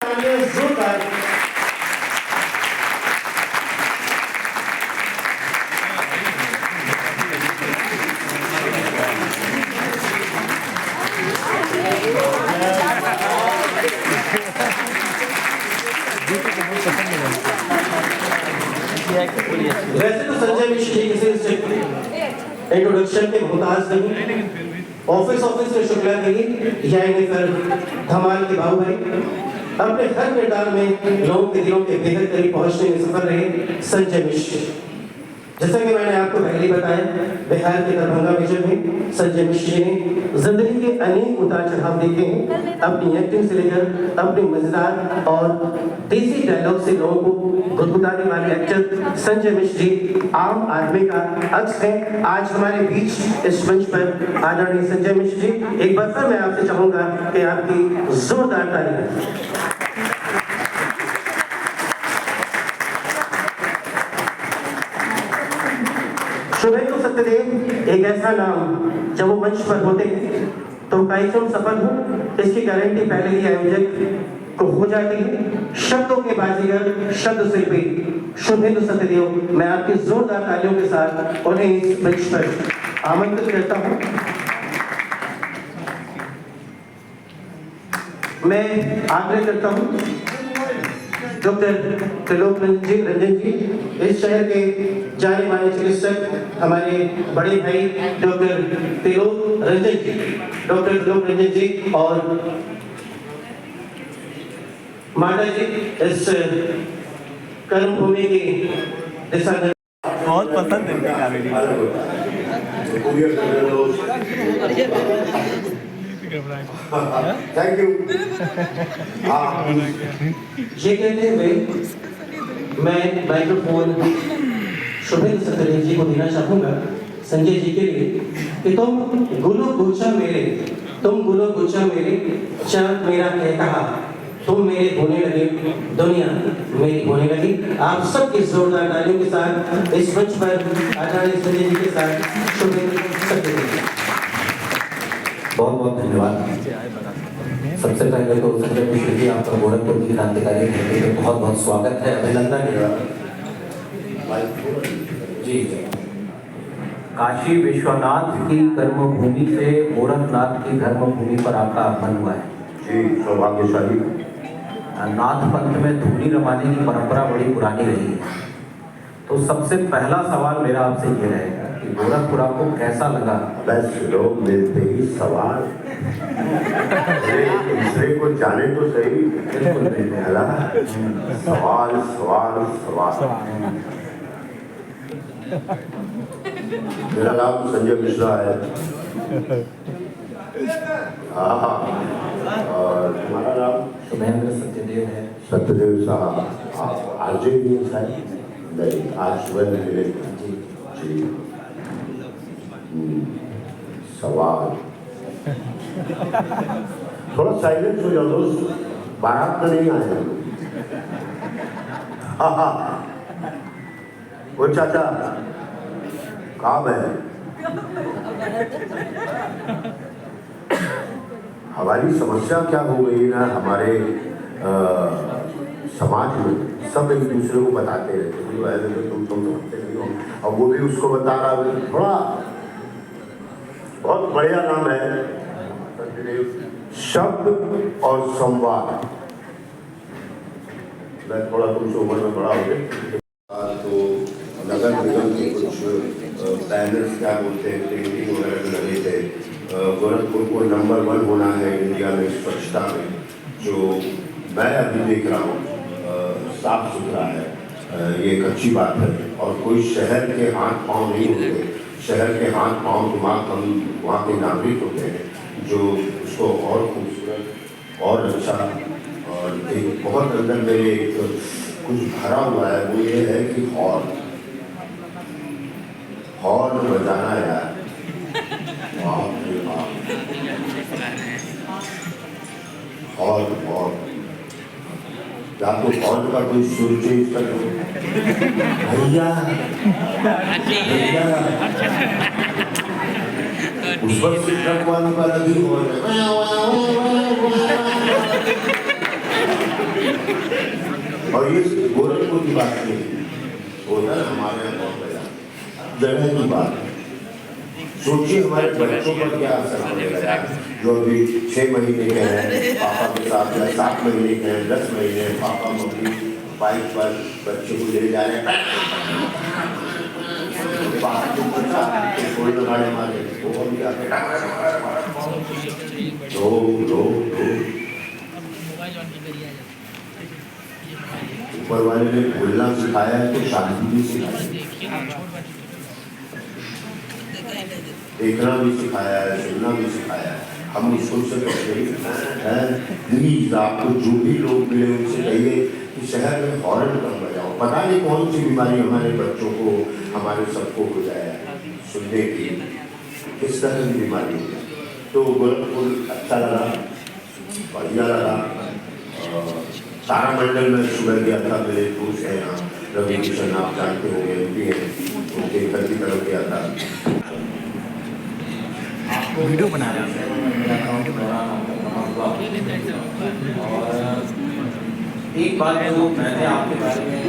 जोरदार वैसे तो संजय मिश्र जी किसी इंट्रोडक्शन के मोहताज नहीं, ऑफिस के शुक्ला नहीं, यानी फिर धमाल के बाबू भाई अपने हर किरदार में लोगों के दिलों के बेहद करीब पहुंचने में सफल रहे संजय मिश्र। जैसा कि मैंने आपको पहले बताया, बिहार के दरभंगा विजय में संजय मिश्र ने जिंदगी के अनेक उतार चढ़ाव देखे हैं। अपनी एक्टिंग से लेकर अपने मजेदार और देसी डायलॉग से लोगों को गुदगुदाने वाले एक्टर संजय मिश्र जी आम आदमी का अक्स है। आज हमारे बीच इस मंच पर आदरणीय संजय मिश्र जी, एक बार फिर मैं आपसे चाहूंगा कि आपकी जोरदार तालियां। शुभेंदु सत्यदेव एक ऐसा नाम जब वो मंच पर होते तो कार्यक्रम सफल हो इसकी गारंटी पहले ही आयोजक को हो जाती है। शब्दों के बाजीगर शब्द शिल्पी शुभेंदु सत्यदेव, मैं आपकी जोरदार तालियों के साथ उन्हें इस मंच पर आमंत्रित करता हूं। मैं आग्रह करता हूं डॉक्टर त्रिलोक रंजन जी, इस शहर के जाने माने चिकित्सक हमारे बड़े भाई डॉक्टर त्रिलोक रंजन जी और माता जी इस कर्म भूमि की दिशा बहुत पसंद थैंक यू। ये कहते हुए मैं माइक्रोफोन शुभेंदु सत्यदेव जी को देना चाहूंगा संजय जी के लिए कि तुम गुलो गुच्छा मेरे चांद मेरा कह कहा, तुम मेरे होने लगे दुनिया मेरी होने लगी। आप सबकी जोरदार तालियों के साथ इस मंच पर आचार्य संजय जी के साथ शुभेंदु सत्यदेव। बहुत बहुत धन्यवाद। सबसे पहले तो संजय मिश्र जी, आपका गोरखपुर की क्रांतिकारी धरती में बहुत बहुत स्वागत है, अभिनंदन जी। काशी विश्वनाथ की कर्मभूमि से गोरखनाथ की धर्मभूमि पर आपका आगमन हुआ है जी, सौभाग्यशाली। नाथ पंथ में धूनी रमाने की परंपरा बड़ी पुरानी रही है, तो सबसे पहला सवाल मेरा आपसे ये रहेगा कि गोरखपुर आपको कैसा लगा? बस लोग मिलते ही सवाल, दूसरे को जाने तो सही। बिल्कुल बिल्कुल। सवाल सवाल सवाल। मेरा नाम संजय मिश्रा है। हाँ, और तुम्हारा नाम? शुभेंद्र सत्यदेव है। सत्यदेव साहब, आप आरजे भी हैं शायद? नहीं, आज सुबह में मिले जी। सवाल थोड़ा साइलेंस हो जाओ दोस्त, बारात में नहीं आए हम। वो चाचा काम है। हमारी समस्या क्या हो गई ना, हमारे समाज में सब एक दूसरे को बताते रहते हैं, तुम समझते नहीं हो, और वो भी उसको बता रहा है। थोड़ा बहुत बढ़िया नाम है शब्द और संवाद। मैं थोड़ा तुमसे उम्र में बड़ा हो गया, तो नगर निगम के कुछ बैनर्स क्या बोलते हैं, पेंटिंग वगैरह जो लगे थे, गोरखपुर को नंबर 1 होना है इंडिया में स्वच्छता में। जो मैं अभी देख रहा हूँ साफ सुथरा है, ये एक अच्छी बात है। और कोई शहर के हाथ पाँव नहीं होते, शहर के हाथ पाँव दिमाग हम वहाँ के नागरिक होते हैं जो उसको और खूबसूरत और अच्छा, और एक बहुत अंदर में एक कुछ भरा हुआ है, वो ये है कि हॉर्न बजाना यार, बाप रे बाप, हॉर्न या तो हॉर्न का कोई सुर चेंज कर दो भैया, उस पर से ट्रक वालों का लगी हॉर्न है। और ये गोरखपुर की बात नहीं होता ना, हमारे यहाँ बहुत बड़ा जगह की बात है। सोचिए हमारे बच्चों पर क्या असर पड़ेगा, जो अभी 6 महीने के हैं पापा के साथ, या 7 महीने के हैं, 10 महीने, पापा मम्मी बाइक पर बच्चे को ले जा रहे हैं, कोई लगाने मारे वो भी आके ऊपर वाले ने बोलना सिखाया है तो शांति भी सिखाई, देखना भी सिखाया है, सुनना भी सिखाया है। हम उसको से कहते हैं प्लीज आपको जो भी लोग मिले उनसे कहिए कि शहर में हॉर्न कम बजाओ। पता नहीं कौन सी बीमारी हमारे बच्चों को, हमारे सबको हो जाए सुनने की, किस तरह की बीमारी है। तो गोरखपुर अच्छा लगा, बढ़िया लगा। तारामंडल में सुबह गया था, मेरे दोस्त हैं यहाँ रवि किशन, आप जानते होंगे, एमपी हैं, उनके घर की तरफ गया था। वीडियो बना रहे हैं और एक बात जो मैंने आपके बारे में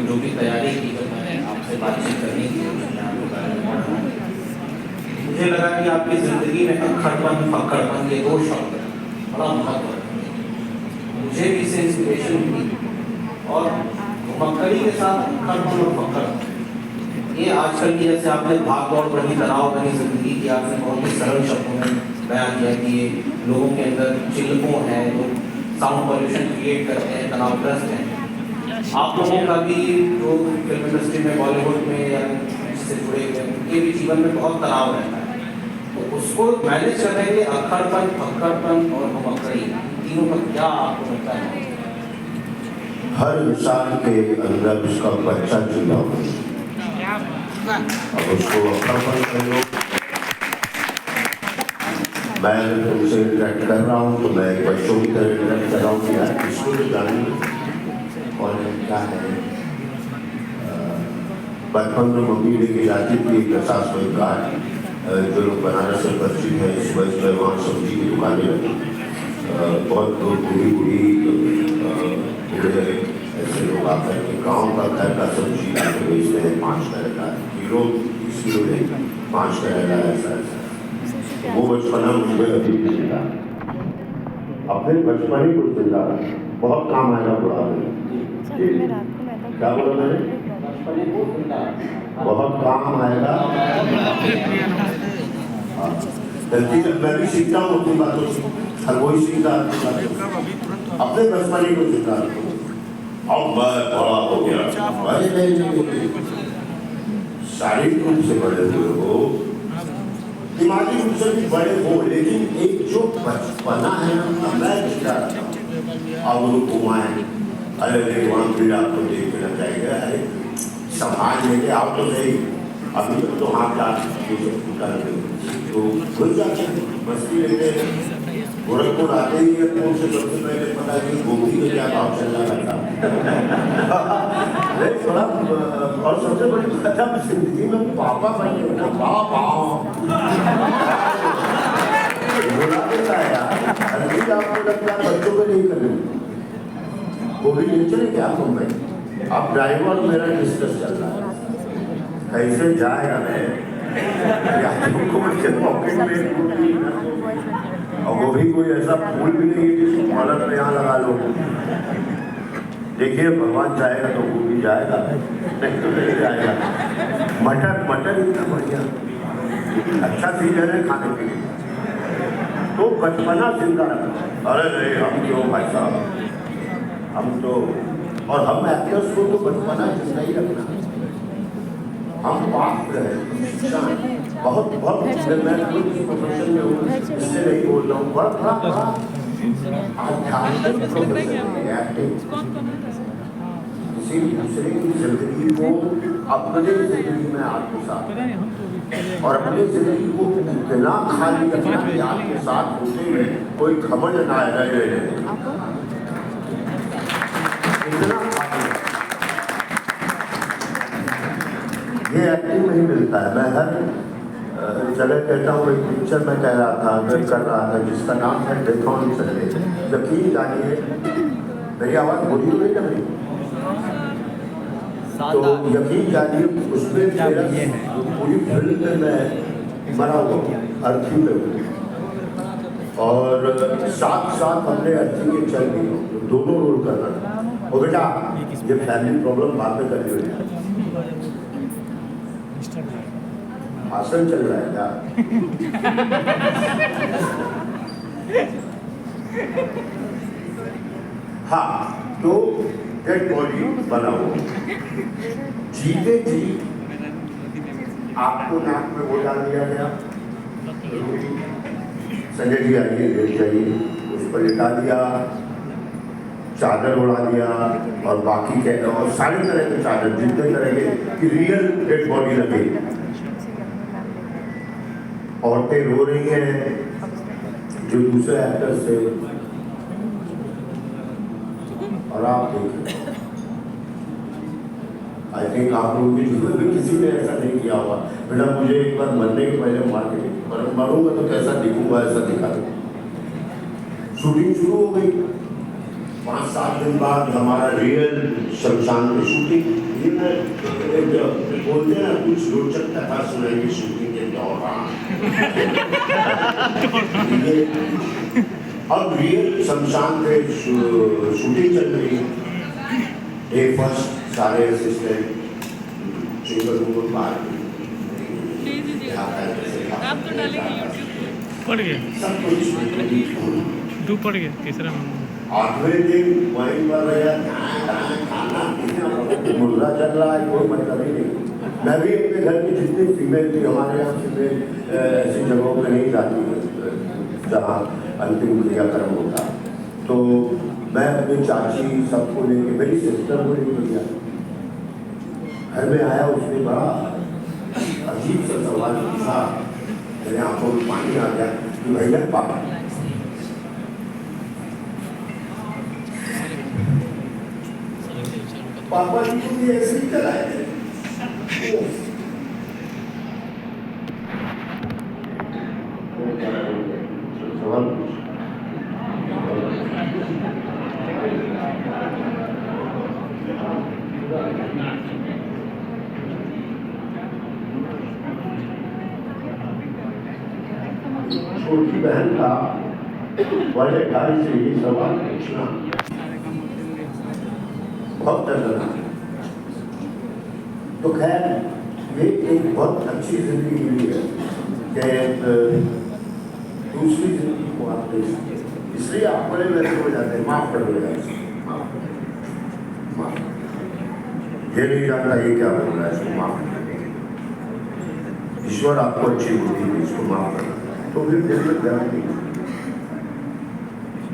जो भी तैयारी की, जब मैंने आपसे बातचीत करनी थी, मुझे लगा कि आपकी ज़िंदगी में अक्खड़पन फक्कड़पन ये 2 शब्द बड़ा महत्व है। मुझे भी इससे इंस्पिरेशन मिली और मक्कड़ी के साथ अक्खड़पन और फक्कड़पन, ये आजकल की जैसे आपने भाग दौड़ भरी तनाव भरी जिंदगी की आपने बहुत ही सरल शब्दों में बयान किया कि ये लोगों के अंदर चिल्लकों है, लोग साउंड पॉल्यूशन क्रिएट करते हैं, तनावग्रस्त हैं। आप लोगों का भी जो फिल्म इंडस्ट्री में, बॉलीवुड में या इससे जुड़े हुए उनके भी जीवन में बहुत तनाव रहता है, तो उसको मैनेज करने के लिए अक्खड़पन, फक्कड़पन और मक्कड़ी, तीनों का क्या आपको लगता है? हर इंसान के अंदर उसका बच्चा जुड़ा हुआ है, अब उसको अक्खड़पन कर लो। मैं तुमसे इंटरेक्ट कर रहा हूँ तो मैं बच्चों की तरह इंटरेक्ट कर रहा हूँ कि यार इसको भी जानिए और क्या है। बचपन में मम्मी लेके जाती थी 50 रुपये का, जो लोग बनारस से परिचित हैं, इस वजह से वहाँ सब्जी की दुकानें लगी, बहुत लोग बूढ़ी ऐसे लोग आकर के गाँव का घर का सब्जी लाके बेचते हैं, 5 तरह का किलो, 20 किलो नहीं, 5 तरह का ऐसा ऐसा। वो बचपना मुझे अभी भी जिंदा, अपने बचपन ही कुछ जिंदा बहुत काम आएगा बुढ़ापे में। क्या बोला मैंने? बहुत काम आएगा। गलती से मैं भी सीखता हूँ अपनी बातों से, हर कोई सीखता है, अपने बचपन ही को जिंदा रखो। अब मैं बड़ा हो गया, शारीरिक रूप से बड़े हुए हो, दिमागी रूप से भी बड़े हो, लेकिन एक जो बचपना है ना, मैं जिंदा रहता हूँ। अब उनको घुमाएं, अरे वहाँ भी आपको देखना चाहिए, अरे संभाल लेके आओ तो सही, अभी तो हाथ कर तो खुल जाते हैं, मस्ती लेते हैं। गोरखपुर आते ही एयरपोर्ट से सबसे पहले पता है कि गोभी का क्या भाव चल रहा है। थोड़ा और सबसे बड़ी बात जिंदगी में पापा बने ना, देता है यार, अभी आपको लगता है बच्चों को नहीं करने, गोभी ले चले क्या मुंबई। अब ड्राइवर मेरा डिस्कस चल रहा है, कैसे जाएगा मैं पॉकेट में, और वो भी कोई ऐसा फूल भी नहीं है जिसको कॉलर पे यहाँ लगा लो। देखिए भगवान चाहेगा तो वो भी जाएगा, नहीं तो नहीं जाएगा। मटर मटर इतना बढ़िया, अच्छा सीजन है खाने के लिए, तो बचपना जिंदा रखना। अरे नहीं हम क्यों भाई साहब, हम तो, और हम एक्टर्स को तो बचपना जिंदा ही रखना। हम पात्र हैं, बहुत बहुत मैं प्रोफेशन में हूँ, इससे नहीं बोल रहा हूँ, बड़ा आध्यात्मिक प्रोफेशन है एक्टिंग। किसी दूसरे की जिंदगी को अपने जिंदगी में आत्मसात, और अपनी जिंदगी को इतना खाली करना कि आपके साथ होते हुए कोई घमंड ना रहे, इतना ये एक्टिंग नहीं मिलता है। मैं हर जगह कहता हूँ, एक पिक्चर में कह रहा था, मैं कर रहा था, जिसका नाम है डेथ ऑन संडे। यकीन जानिए मेरी मेरी आवाज़ बोली तो नहीं कर रही, तो यकीन जानिए उसमें मेरा पूरी फिल्म में मैं मरा हुआ अर्थी पे हूँ और साथ साथ हमने अर्थी के चल भी दोनों रोल करना था। और बेटा ये फैमिली प्रॉब्लम बाद में कर ली, भाषण चल रहा है क्या? हाँ, तो डेड बॉडी बना हुआ जीते जी आपको नाक में वो डाल दिया गया, संजय जी आइए लेट जाइए, उस पर लिटा दिया, चादर उड़ा दिया और बाकी के और सारे तरह के चादर जितने तरह के कि रियल डेड बॉडी लगे। औरतें रो रही हैं जो दूसरे एक्टर से, और आप देखिए आई थिंक आप लोगों की जीवन में किसी ने ऐसा नहीं किया होगा। बेटा मुझे एक बार मरने के पहले मरूंगा तो कैसा दिखूंगा ऐसा दिखा दो। शूटिंग शुरू हो गई, 5-7 दिन बाद हमारा रियल शमशान में शूटिंग, बोलते हैं कुछ रोचक कथा सुनाएंगे शूटिंग के दौरान। अब रियल शमशान पे शूटिंग चल रही है। डे फर्स्ट सारे असिस्टेंट चेंबर रूम बाहर आप तो डालेंगे यूट्यूब पड़ गया, सब कुछ डूब पड़ गया तीसरा 8वें दिन वहीं पर खाना मुर्गा चल रहा है, कोई मतलब ही नहीं। मैं भी अपने घर की जितनी फीमेल थी, हमारे यहाँ फीमेल ऐसी जगहों पर नहीं जाती जहाँ अंतिम क्रियाक्रम होता, तो मैं अपनी चाची सबको लेके, मेरी सिस्टर को लेके गया। घर में आया, उसने बड़ा अजीब सा सवाल पूछा, मेरे आंखों में पानी आ गया कि भैया पापा जी को भी ऐसे ही चलाए थे। सवाल छोटी बहन का बड़े भाई से ये सवाल पूछना बहुत डर लगा। तो खैर ये एक बहुत अच्छी जिंदगी मिली है कि दूसरी जिंदगी को आप दे सकते, इसलिए आप बड़े वैसे हो जाते हैं, माफ कर दो यार, ये नहीं जानता ये क्या बोल रहा है, इसको माफ कर देंगे। ईश्वर आपको अच्छी बुद्धि दी, इसको माफ कर, तो फिर दिल में दर्द नहीं।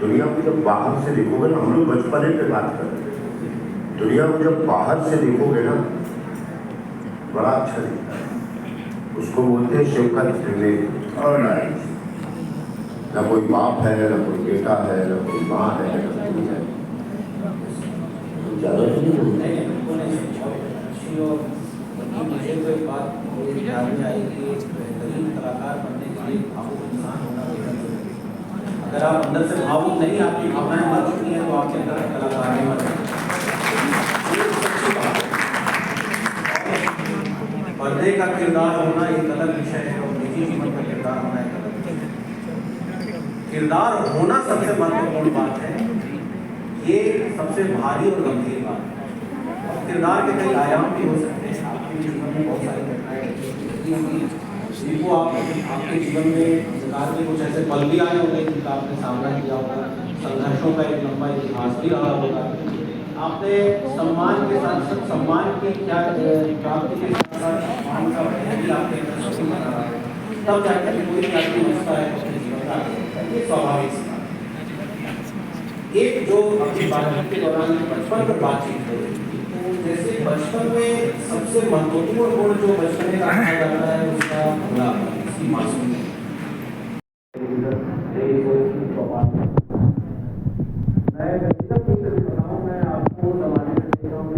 दुनिया को जब बाहर से देखोगे ना, हम लोग बचपने पे बात कर रहे हैं, दुनिया को जब बाहर से देखोगे ना बड़ा अच्छा दिखता है, उसको बोलते हैं शौकत और ना कोई बाप है, ना कोई बेटा है, ना कोई माँ है, ना कोई है, ज़्यादा तो नहीं बोलते हैं। मुझे तो एक बात मुझे ध्यान में आई कि बेहतरीन कलाकार बनने के लिए भावुक इंसान होना बेहद जरूरी है। अगर आप अंदर से भावुक नहीं, आपकी भावनाएं मर चुकी हैं, तो आपके अंदर कलाकार नहीं मर सकते। पर्दे का किरदार होना एक अलग विषय है और निजी जीवन का किरदार होना एक अलग विषय है। किरदार होना सबसे महत्वपूर्ण बात है, ये सबसे भारी और गंभीर बात है। और किरदार के कई आयाम भी हो सकते हैं। आपके जीवन में बहुत सारी घटनाएं जिनको आपके जीवन में सरकार के कुछ ऐसे पल भी आए होंगे जिनका आपने सामना किया होगा, संघर्षों का एक लंबा इतिहास भी रहा होगा। आपने सम्मान के साथ साथ सम्मान की क्या प्राप्ति के साथ साथ सम्मान का भी आपके अंदर सुकून बना रहा है, तब जाकर कोई व्यक्ति बचता है अपने जीवन का, ये स्वाभाविक सी बात। एक जो अपनी बातचीत के दौरान बचपन पर बातचीत हो, तो जैसे बचपन में सबसे महत्वपूर्ण गुण जो बचपन में कहा जाता है उसका खुलापन, उसकी मासूमियत। मैं आपको जमाने से देख रहा हूँ,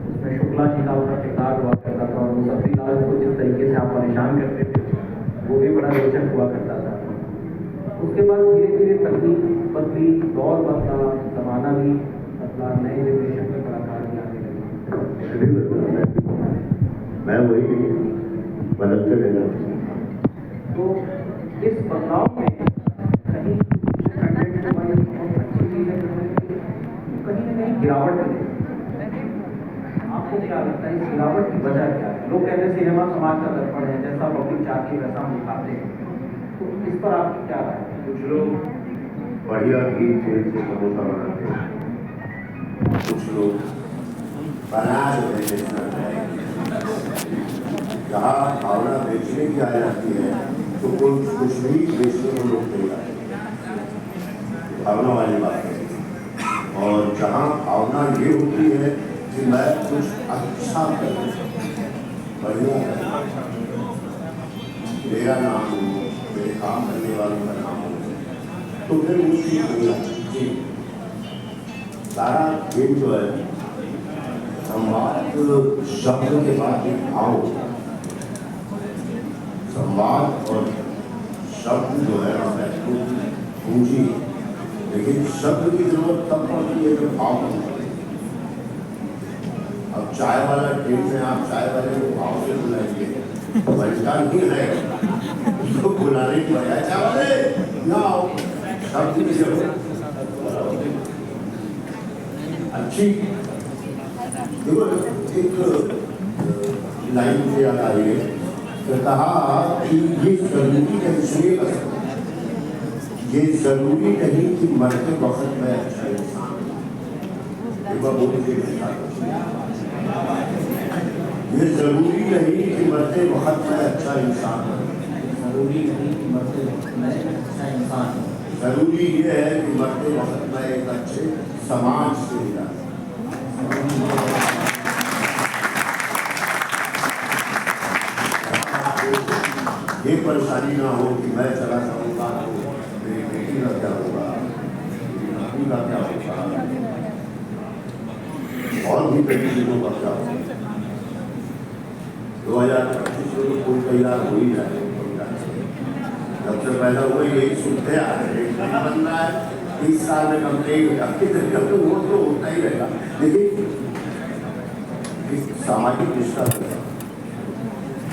इसमें शुक्ला जी का उसका किरदार हुआ करता था और सभी लाल को जिस तरीके से आप परेशान करते थे वो भी बड़ा रोचक हुआ करता था। उसके बाद धीरे धीरे तकनीक नए जनरेशन के कलाकार भी आने लगे। मैं वही बदलते रहना। तो इस बदलाव में कहीं कंटेंट को भाई बहुत अच्छी चीज़ है, कहीं ना कहीं गिरावट है। आपको क्या लगता है इस गिरावट की वजह क्या है? लोग कहते हैं सिनेमा समाज का दर्पण है, जैसा पब्लिक चाहती है वैसा हम दिखाते हैं, तो इस पर आपकी क्या राय है? कुछ लोग बढ़िया घी तेल से समोसा बनाते हैं, कुछ लोग बना जो है बेचना चाहिए। जहाँ भावना बेचने की आ जाती है तो कुछ भी बेचने को लोग नहीं आते, भावना वाली बात है। और जहाँ भावना ये होती है कि मैं कुछ अच्छा करूँ, बढ़िया करूँ, मेरा नाम हो, मेरे काम करने वालों का नाम हो, तो फिर वो चीज नहीं आती। सारा गेम जो है संवाद शब्द के बाद एक भाव, संवाद और शब्द जो है पूंजी, लेकिन शब्द की जरूरत तब पड़ती है जब भाव बनता है। अब चाय वाला ट्रेन में आप चाय वाले को भाव से बुलाएंगे, बनता नहीं है, उसको बुलाने की बजाय चाय वाले ना आओ, शब्द की जरूरत अच्छी। देखो एक लाइन मुझे याद आ रही है, तो कहा कि ये जरूरी नहीं, सुनिएगा, ये जरूरी नहीं कि मरते वक्त में अच्छा इंसान, ये जरूरी नहीं कि मरते वक्त में अच्छा इंसान, जरूरी नहीं कि मरते वक्त में अच्छा इंसान, जरूरी ये है कि मरते वक्त में एक अच्छे समाज से मिला। ये परेशानी ना हो कि मैं चला जाऊंगा तो मेरी बेटी का क्या होगा, मेरी नौकरी का क्या होगा, और भी कई चीजों का क्या होगा। 2025 में तो कोई तैयार हो ही जाए, जब से पैदा हुए यही सुनते आ रहे हैं, बन रहा है 30 साल में कंप्लीट तो वो तो होता ही रहेगा। लेकिन सामाजिक रिश्ता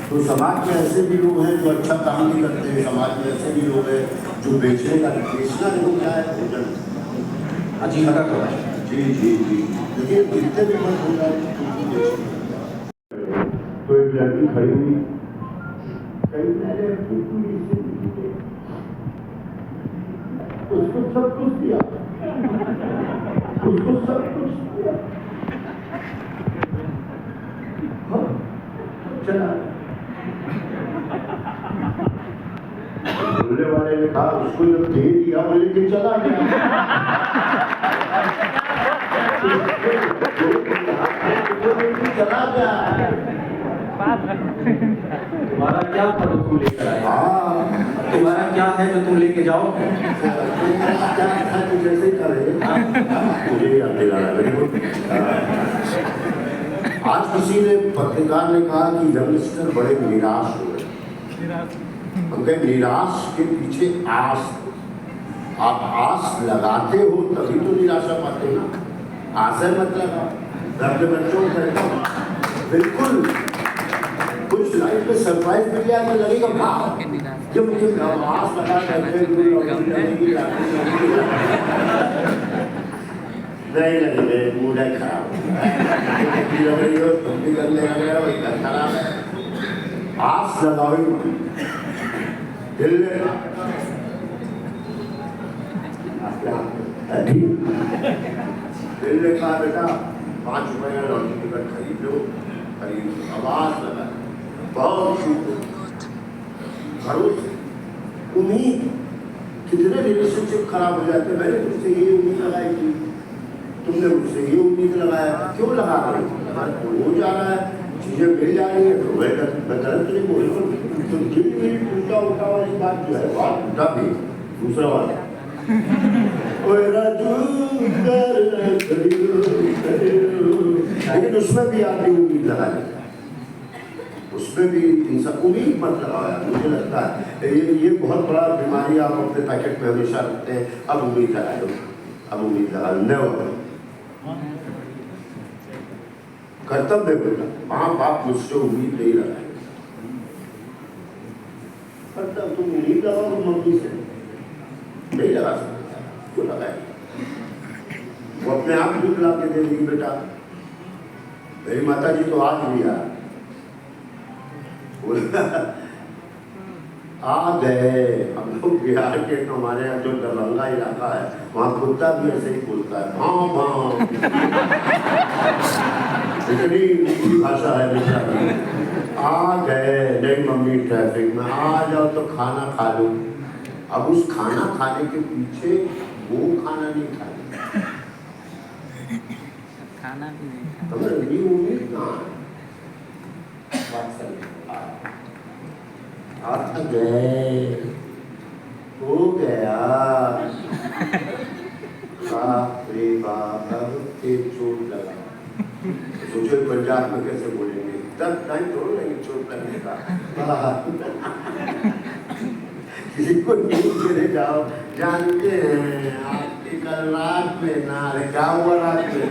तो समाज में ऐसे भी लोग हैं जो अच्छा काम नहीं करते हैं, समाज में ऐसे भी लोग हैं जो बेचना देखो क्या है, भोजन आजीविका का जी जी जी, देखिए कितने भी मत हो जाए। तो एक लड़की खड़ी हुई, उसको सब कुछ दिया, उसको सब कुछ दिया, चला। बोलने वाले ने कहा उसको जब दे दिया वो लेके चला गया। चला गया। तुम्हारा क्या था जो तुम लेकर आए? तुम्हारा क्या है जो तुम लेके जाओ? क्या था कि जैसे करे मुझे याद दिलाना बिल्कुल। आज किसी ने पत्रकार ने कहा कि यंगस्टर बड़े निराश हो गए। उनके निराश के पीछे आस, आप आस लगाते हो तभी तो निराशा पाते हो, आशा मत लगाओ। अपने बच्चों को कहता हूँ बिल्कुल कुछ लाइफ में सरप्राइज मिल जाए तो लगेगा वाह, जब मुझे आस लगा करते नहीं लगे मूड है खराब खराब है। आस लगाओ दिल में दिल ने कहा बेटा 5 रुपए का लॉटरी टिकट खरीद लो, खरीद आवाज लगा बहुत भरोसे उम्मीद। कितने रिलेशनशिप खराब हो जाते हैं, मैंने तुमसे ये उम्मीद लगाई थी, तुमने मुझसे ये उम्मीद लगाया, क्यों लगा रहे हो? हो जा रहा है, चीजें मिल जा रही है तो मैं गलत नहीं बोल रहा हूँ। तो दिल मेरी टूटा उठा वाली बात जो है बात टूटा भी दूसरा वाला लेकिन उसमें भी आपने उम्मीद लगा ली, उसमें भी इंसान उम्मीद मत लगाया। मुझे लगता है ये बहुत बड़ा बीमारी आप अपने पैकेट में हमेशा रखते हैं, अब उम्मीद लगा दो, अब उम्मीद लगा लो, कर्तव्य बेटा, माँ बाप मुझसे उम्मीद नहीं लगाए, तुम उम्मीद लगाओ मम्मी से, नहीं लगा सकते, क्यों लगाए? वो अपने आप दूध ला के दे देगी बेटा। मेरी माता जी तो आज भी आ गए। हम लोग बिहार के, हमारे यहाँ जो दरभंगा इलाका है वहाँ कुत्ता भी ऐसे ही बोलता है, भाव भाव। इतनी मीठी भाषा है बेटा। आ गए, नहीं मम्मी ट्रैफिक में, आ जाओ तो खाना खा लो। अब उस खाना खाने के पीछे वो खाना नहीं खाना, खाना भी नहीं तो मेरी उम्मीद कहाँ है? आ गए, हो गया। बाप रे बाप, के चोट लगा। सोचो पंजाब में कैसे बोलेंगे, तब टाइम छोड़ लेंगे चोट लगने का। किसी को न्यूज देने जाओ, जानते हैं आपके कल रात में ना, अरे क्या हुआ रात में?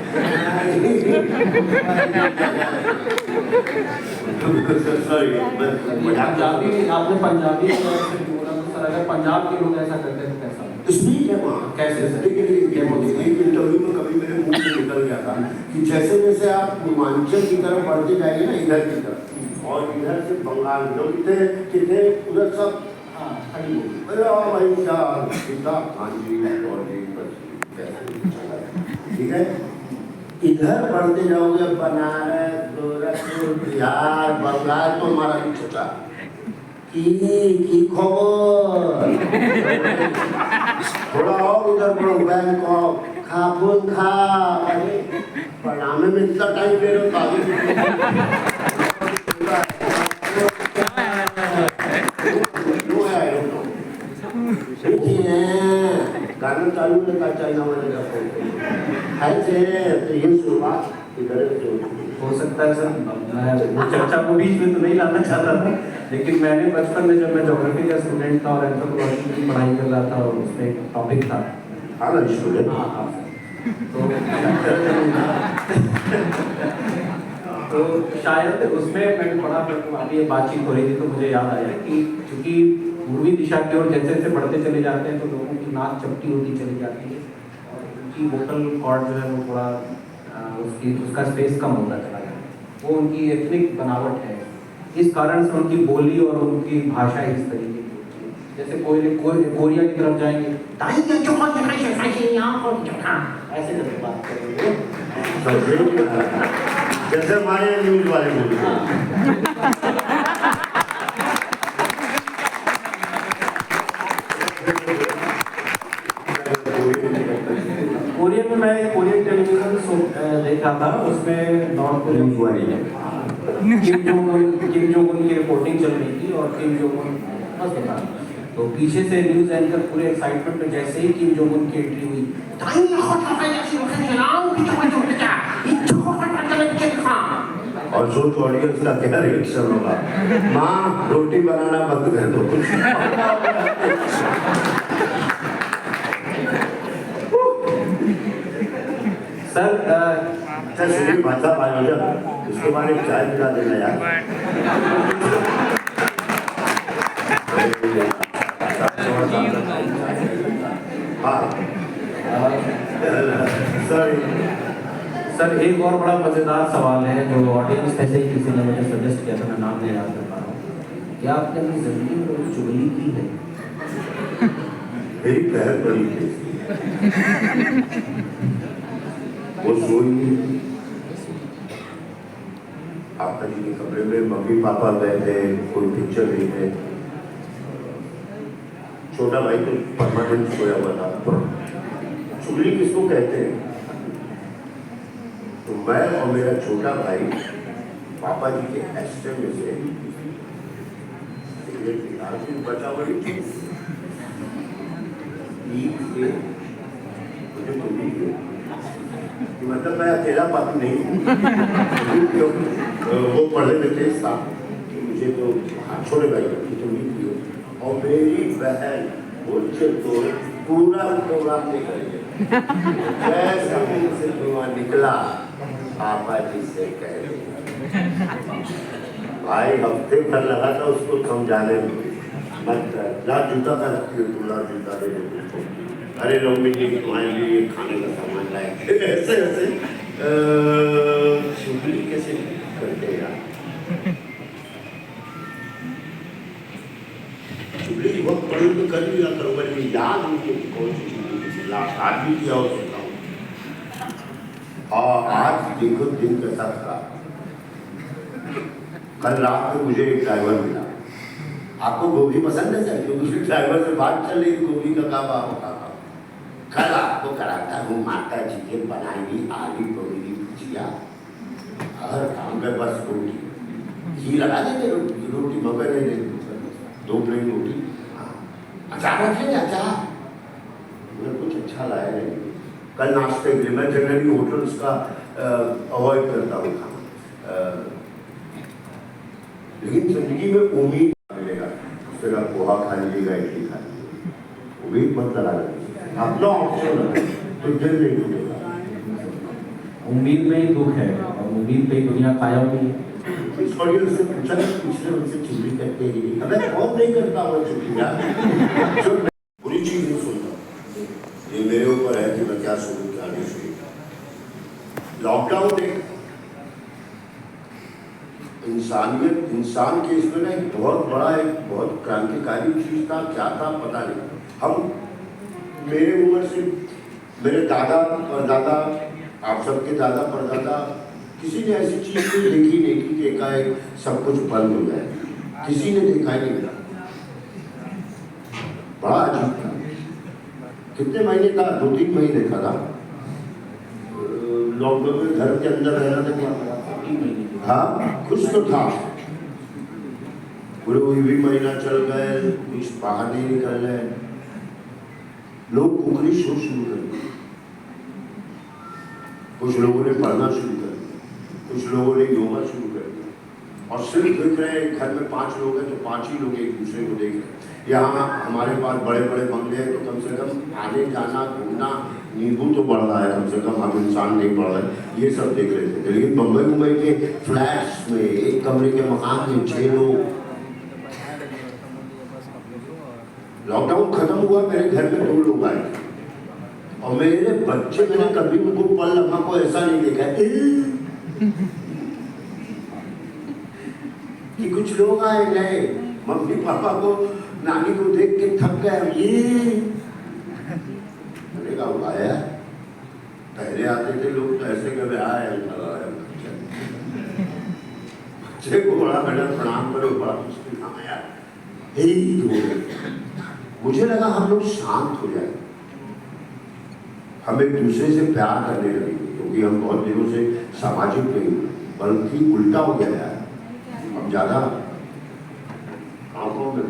सॉरी, पंजाबी, आपने पंजाबी बोला तो सर, अगर पंजाब के लोग ऐसा करते तो कैसा? स्पीच है वहाँ कैसे सर? एक इंटरव्यू में कभी मेरे मुंह से निकल गया था कि जैसे जैसे आप पूर्वांचल की तरफ बढ़ते जाएंगे ना, इधर की तरफ, और इधर से बंगाल लोग कितने उधर सब ठीक है। इधर बढ़ते जाओगे, बनारस, गोरखपुर, बिहार, बंगाल, तो हमारा भी छोटा की खबर। थोड़ा और उधर बढ़ो, बैंकॉक, खापुन खा, अरे पढ़ाने में इतना टाइम ले रहे हो, गाना चालू लगा चाइना वाले का फोन से, तो ये शुरुआत इधर से हो सकता है सर, मैं वो चर्चा को बीच में तो नहीं लाना चाहता था, लेकिन मैंने बचपन में जब मैं ज्योग्राफी का स्टूडेंट था और एंथ्रोपोलॉजी की पढ़ाई कर रहा था, और उसमें एक टॉपिक था, हाँ ना स्टूडेंट, तो शायद उसमें मैंने पढ़ा, अभी ये बातचीत हो रही थी तो मुझे याद आया कि चूंकि पूर्वी दिशा की ओर जैसे जैसे बढ़ते चले जाते हैं तो लोगों की नाक चपटी होती चली जाती है, और उनकी वोकल कॉर्ड जो है वो थोड़ा उसका स्पेस कम होता चला जाता है। वो उनकी एथनिक बनावट है, इस कारण से उनकी बोली और उनकी भाषा इस तरीके की होती है। जैसे कोरिया की तरफ जाएंगे, ऐसे करके बात करेंगे, जैसे हमारे न्यूज वाले बोलते कोरियन में मैं कोरियन टेलीविजन देखा था, उसमें north Korea Kim Jong Un की रिपोर्टिंग चल रही थी, और किम जोंग उन बस बता, तो पीछे से न्यूज एंकर पूरे एक्साइटमेंट में जैसे ही किम जोंग उन की एंट्री हुई, और सोच ऑडियंस का क्या रिएक्शन होगा, माँ रोटी बनाना बंद कर दो। सर सुनील भाषा आयोजक, उसके बाद एक चाय पिला देना यार। सर एक और बड़ा मजेदार सवाल है जो ऑडियंस में से ही किसी ने मुझे सजेस्ट किया था, मैं नाम नहीं याद कर पा रहा हूँ, क्या आपने अपनी जिंदगी में कोई चुगली की है? मेरी बहन बड़ी थी, वो सोई नहीं, आपका जी के कमरे में मम्मी पापा गए थे, कोई पिक्चर देखने, छोटा भाई तो परमानेंट सोया हुआ था। चुगली किसको कहते हैं? तो मैं और मेरा छोटा भाई पापा जी के एस्टे में से बचा हुआ मतलब मैं अकेला पापी नहीं हूँ। वो पढ़े लिखे साहब, मुझे तो छोटे भाई की तो नहीं, और मेरी बहन वो तो पूरा प्रोग्राम नहीं करेंगे। जैसे मुंह से धुआं निकला पापा जी से कह भाई हफ्ते भर लगा था उसको समझाने में, मत ला जूता का रखती हो तुम, ला जूता दे दो उसको, अरे लो मिट्टी की तुम्हारे लिए ये खाने का सामान लाए। ऐसे ऐसे चुगली कैसे करते हैं यार, चुगली बहुत बड़ी तो कर लिया करो, बल्कि याद नहीं है कि कौन सी चुगली की लास्ट आदमी किया हो सकता हूँ। और आज देखो दिन कैसा था, कल रात में मुझे एक ड्राइवर मिला, आपको गोभी पसंद है सर, क्योंकि उस ड्राइवर से बात चल रही गोभी का काम आप होता था, कल आपको कराता हूँ माता जी के बनाई आलू गोभी की भुजिया, अगर काम कर बस रोटी घी लगा देंगे, रोटी मगर नहीं देंगे, 2 प्लेट रोटी, अचार रखेंगे अचार, मैं कुछ अच्छा लाया नहीं कल नाश्ते के लिए, मैं जनरली होटल्स का अवॉइड करता हूँ खाना, लेकिन जिंदगी में उम्मीद मिलेगा, फिर आप पोहा खा लीजिएगा, इडली खा लीजिएगा, उम्मीद मत लगा लीजिए, अपना ऑप्शन तो दिल नहीं टूटेगा। उम्मीद में ही दुख है और उम्मीद पे ही दुनिया कायम हुई है। इस ऑडियंस से पूछा कि पिछले उनसे चुगली करते ही नहीं, अगर बहुत नहीं करता हुआ चुगली जो बुरी चीज नहीं सुनता, ये मेरे ऊपर है कि मैं क्या सुनूं क्या नहीं सुनूं। लॉकडाउन ने इंसानियत इंसान के इसमें ना एक बहुत बड़ा एक बहुत क्रांतिकारी चीज था, क्या था पता नहीं। हम मेरे उम्र से मेरे दादा परदादा, आप सबके दादा परदादा, किसी ने ऐसी चीज कोई देखी नहीं कि एकाएक सब कुछ बंद हो जाए, किसी ने देखा ही नहीं, बड़ा अजीब था। कितने महीने था, 2-3 महीने था लॉकडाउन में, घर के अंदर रहना था, हाँ खुश तो था, पूरे भी महीना चल गए, कुछ बाहर नहीं निकल रहे, लोग कुकरी शुरू कर दी, कुछ लोगों ने पढ़ना शुरू कर दिया, कुछ लोगों ने योगा शुरू कर दिया, और सिर्फ देख रहे हैं घर में 5 लोग हैं तो 5 ही लोग एक दूसरे को देख रहे हैं। यहाँ हमारे पास बड़े बड़े बंगले हैं तो कम से कम आने जाना घूमना, नींबू तो बढ़ रहा है कम से कम, हम इंसान नहीं बढ़ रहे, ये सब देख रहे थे। लेकिन मुंबई के फ्लैट्स में, एक कमरे के मकान में 6 लोग, लॉकडाउन खत्म हुआ, मेरे घर में 2 लोग आए और मेरे बच्चे, मैंने कभी उनको पल लम्हा को ऐसा नहीं देखा कि कुछ लोग आए गए, मम्मी पापा को नानी को देख के थक गए, ये मैंने कहा आया, पहले आते थे लोग तो ऐसे कभी आए बच्चे को बड़ा बड़ा प्रणाम करो, बड़ा मुश्किल काम है यार। मुझे लगा हम लोग शांत हो जाए, हम एक दूसरे से प्यार करने लगे, क्योंकि हम बहुत दिनों से सामाजिक नहीं हुए, बल्कि उल्टा हो गया है, हम ज्यादा आंखों में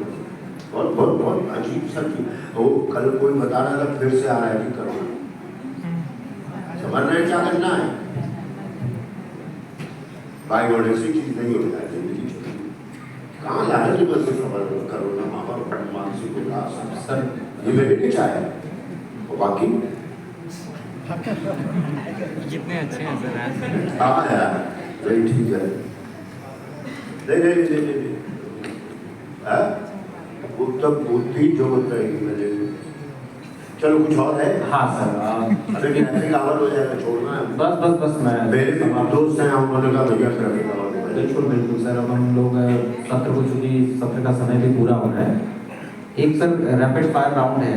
बहुत बहुत बहुत अजीब सा चीज। वो कल कोई बता रहा था, फिर से आ रहा है कि करो, समझ रहे क्या करना है भाई, और ऐसी चीज नहीं हो जाए जिंदगी छोटी, कहाँ ला रहे बस करोना माहौल मानसिक उल्लास, सर ये मेरे नहीं चाहे, और बाकी कितने अच्छे हैं सर। हाँ यार नहीं ठीक है, नहीं वो तब बुद्धि जो होता है कि चलो कुछ और है। हाँ सर, अरे ऐसे कवर हो जाएगा, छोड़ना है बस मैं मेरे दोस्त हैं, उन्होंने कहा भैया बिल्कुल बिल्कुल सर। अब हम लोग सत्र को, चूंकि सत्र का समय भी पूरा हो रहा है, एक सर रैपिड फायर राउंड है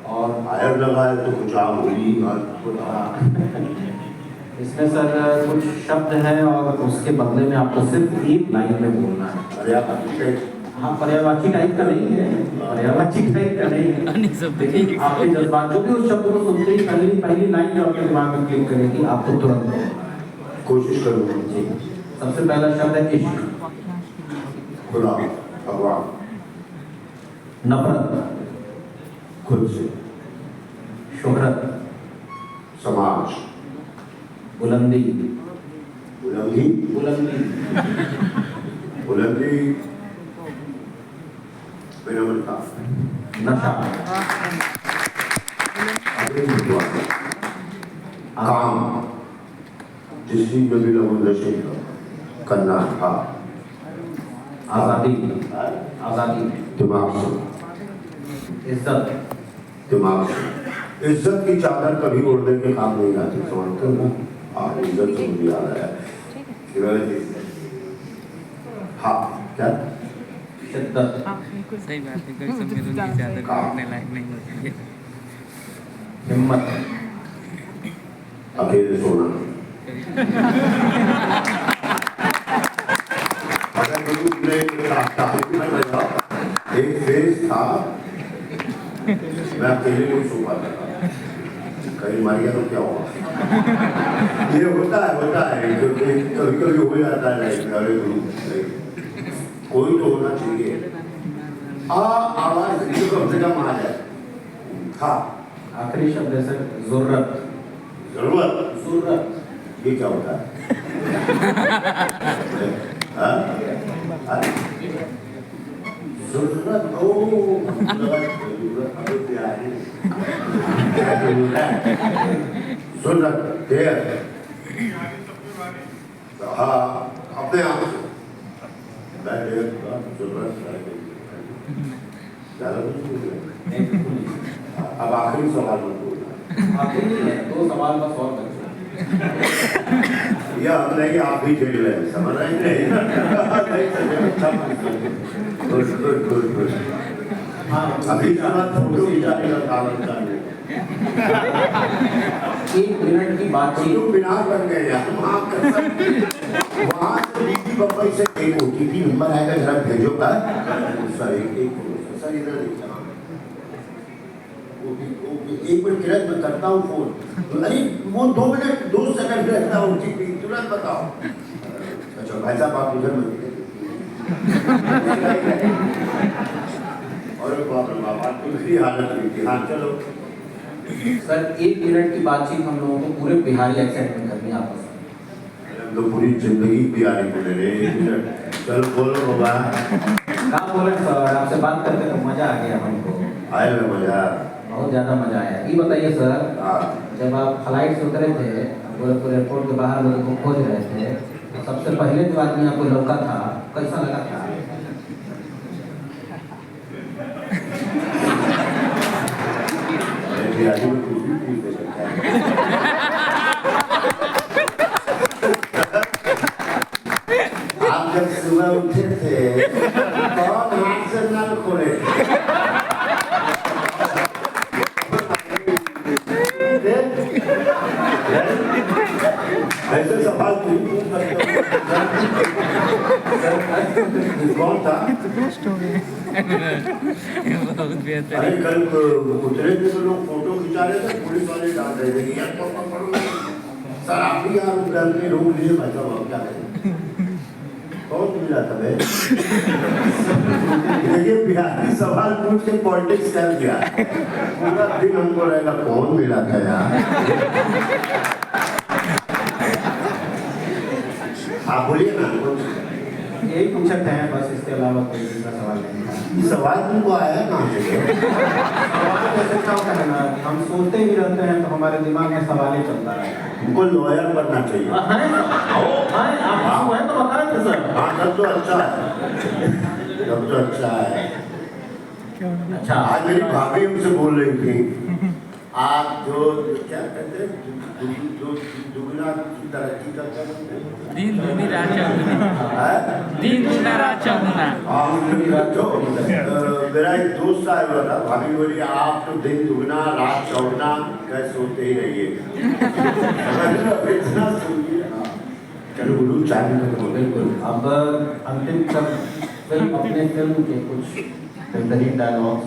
और फायर लगा है तो कुछ आप होगी, इसमें सर कुछ शब्द है और उसके बदले में आपको सिर्फ एक लाइन में बोलना है। अरे आप हाँ, पर्यायवाची टाइप का नहीं है, पर्यायवाची टाइप का नहीं है, नहीं सब लेकिन आपके जज्बात, जो भी उस शब्द को सुनते ही पहली लाइन जो आपके दिमाग में क्लिक करेगी, आपको तुरंत कोशिश करूँगा जी। सबसे पहला शब्द है इश्क, खुदा, भगवान, नफरत, खुद से, शोहरत, समाज, बुलंदी, बुलंदी, बुलंदी, बुलंदी, विनम्रता, नशा, काम जिस चीज में भी लोगों ने करना था, आज़ादी, आज़ादी, दिमाग से, इज्जत, दिमाग से। इज्जत की चादर कभी ओढ़ने के काम नहीं आती, समझते हो ना? आप इज्जत से मुझे याद आया। हाँ, क्या? शिद्दत, सही बात है, कोई सब मिलूं की चादर ओढ़ने लायक नहीं होती है। हिम्मत, अकेले सोना। अगर तुमने एक फेज था, मैं अकेले नहीं सो पाता था, कहीं मर गया तो क्या हुआ? ये होता है क्योंकि कभी कभी हो जाता है लाइफ में। अरे कोई तो होना चाहिए। आवाज कम से कम आ जाए। हाँ, आखिरी शब्द है सर, ज़रूरत, जरूरत। ज़रूरत, ये क्या होता है? हाँ? हाँ? जरूरत, जरूरत, देर। हाँ, अपने आप से। मैं देर का जरूरत ज़्यादा कुछ नहीं है। अब आखिरी सवाल मत बोलना। आखिरी है, 2 सवाल बस और बचे। या हम नहीं, आप भी झेल रहे हैं, समझ रहे हैं? गुड। अभी फोटो खिंचाने का कारण चाहिए। 1 मिनट की बातचीत, लोग बिना बन गए यार। वहाँ से दीदी बम्बई से एक OTP नंबर आएगा, जरा भेजो का। सर इधर एक मिनट किरण, मैं करता हूँ फोन। अरे वो 2 मिनट 2 सेकंड रहता है OTP, तुरंत बताओ। अच्छा भाई साहब आप उधर मत और बात दूसरी हालत हुई थी। हाँ चलो सर 1 मिनट की बातचीत हम लोगों को पूरे बिहारी एक्सेंट में करनी है आपस में। हम तो पूरी जिंदगी बिहारी बोले रहे। चलो बोलो बाबा। कहाँ बोले सर, आपसे बात करके तो मजा आ गया हमको। आए ना मजा? बहुत ज़्यादा मजा आया। ये बताइए सर, हाँ, जब आप फ्लाइट से उतरे थे, गोरखपुर एयरपोर्ट के बाहर लोगों को खोज रहे थे, तो सबसे पहले जो आदमी आपको लौका था, कैसा लगा था? बिहारी में कुछ भी पूछ सकता है। आप जब सुबह उठे थे कौन हाथ से नल खोले ऐसे सवाल पूछ सकते हो। कौन था? बहुत बेहतर। अरे कल उतरे थे तो लोग फोटो खिंचा रहे थे, पुलिस वाले डाल रहे थे कि यार पकड़ो सर, आप भी यार डर के रोक लिए भाई साहब, आप क्या करें? कौन मिला था भाई? देखिए बिहारी सवाल पूछ के पॉलिटिक्स कर दिया, पूरा दिन हमको रहेगा कौन मिला था यार। आप बोलिए ना। यही पूछते हैं बस, इसके अलावा कोई दूसरा सवाल नहीं था। सवाल तुमको आया कहाँ से? सवाल कैसे क्या होता है ना, हम सोचते ही रहते हैं तो हमारे दिमाग में सवाल ही चलता है। तुमको लॉयर बनना चाहिए। आप हैं तो बताए थे सर। हाँ तब तो अच्छा है, तब तो अच्छा है। अच्छा, आज मेरी भाभी हमसे बोल रही थी, आप जो क्या कहते हैं दुगना तरक्की करते हैं, दिन दुनी रात चौगुना, दिन दुना रात चौगुना। मेरा एक दोस्त आया हुआ था, भाभी बोली आप तो दिन दुगना रात चौगुना कैसे सोते ही रहिए। इतना सोइए। चलो बोलूँ चाय में तो बिल्कुल। अब अंतिम फिल्म, अपने फिल्म के कुछ बेहतरीन डायलॉग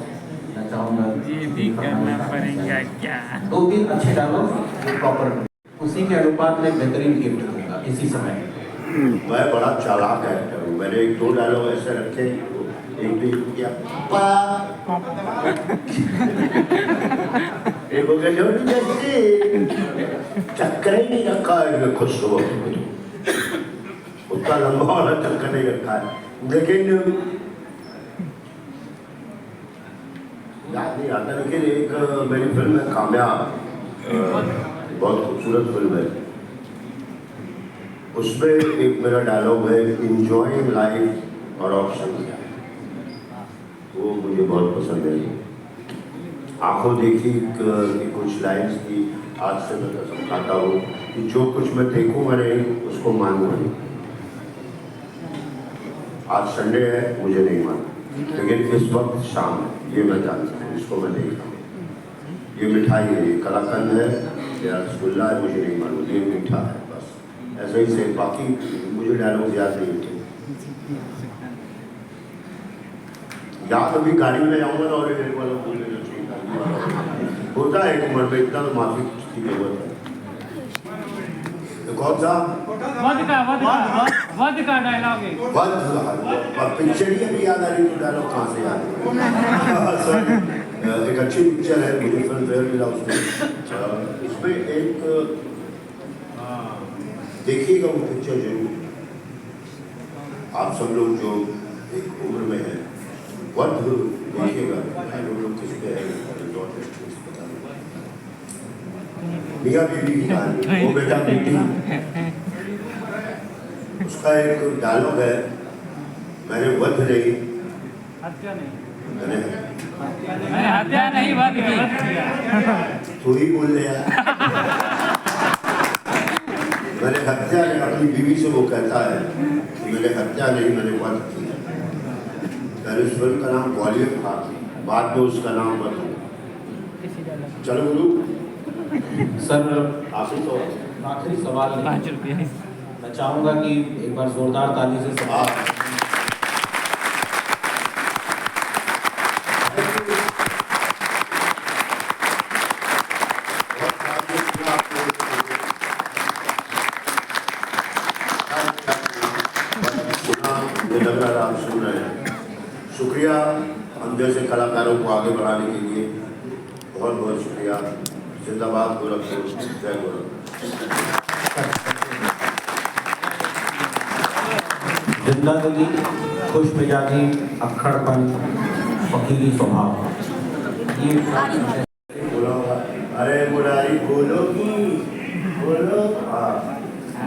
मैं चाहूँगा। ये भी करना पड़ेगा क्या? 2-3 अच्छे डायलॉग जो प्रॉपर, उसी के अनुपात में बेहतरीन गिफ्ट दूंगा इसी समय। मैं बड़ा चालाक एक्टर हूँ, मैंने 1-2 डायलॉग ऐसे रखे, एक तो किया एक हो गया चक्कर ही नहीं रखा है, खुश हो उतना लंबा वाला चक्कर नहीं रखा है, लेकिन याद नहीं आता। लेकिन एक मेरी फिल्म है कामयाब, बहुत खूबसूरत फिल्म है। उसमें एक मेरा डायलॉग है, इंजॉइंग लाइफ और ऑप्शन क्या है, वो मुझे बहुत पसंद है। आंखों देखी कि कुछ लाइन्स की आज से मैं कसम खाता हूँ कि जो कुछ मैं देखूंगा नहीं उसको मानूंगा नहीं। आज संडे है, मुझे नहीं मालूम, लेकिन इस वक्त शाम है, ये मैं जानता हूँ, इसको मैं देख रहा हूँ। ये मिठाई है, ये कलाकंद है या रसगुल्ला है, मुझे नहीं मालूम, ये मीठा है, बस ऐसे ही से। बाकी मुझे डायलॉग याद नहीं थे, याद अभी गाड़ी में आऊँगा ना और एक वाला बोल लेना चाहिए, होता है एक उम्र में, इतना तो माफी की जरूरत है। कौन सा वध का डायलॉग है। पिक्चर ही अभी याद आ रही, तो डायलॉग कहाँ से याद है? एक अच्छी पिक्चर है, मुझे फिल्म फेयर मिला उसमें। उसमें एक देखिएगा वो पिक्चर जरूर, आप सब लोग जो एक उम्र में है, वध देखिएगा। किस पे है, मियाँ बीवी की कहानी, वो बेटा बेटी। उसका एक डायलॉग है, मैंने वध नहीं, मैंने हत्या नहीं वध की। तू ही बोल ले यार। मैंने हत्या नहीं, अपनी बीवी से वो कहता है कि मैंने हत्या नहीं, मैंने वध की। पहले उस फिल्म का नाम ग्वालियर था, बाद में उसका नाम वध हुआ। चलो बोलू सर, आखिरी सवाल नहीं, 5 रुपये। मैं चाहूँगा कि एक बार जोरदार ताली से सवाल। लग रहा आप सुन रहे हैं, शुक्रिया हम जैसे कलाकारों को आगे बढ़ाने के लिए, बहुत बहुत शुक्रिया। जिंदाबाद गोरखपुर, जय गोरखपुर। जिंदगी खुश मिजाजी, अक्खड़पन, वकीली स्वभाव, ये बोलो, अरे बुढ़ाई बोलो की बोलो। हाँ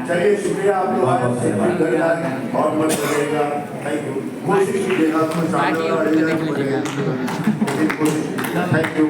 चलिए, शुक्रिया आप लोग और मत करिएगा। Thank you. कोशिश कीजिएगा, थैंक यू।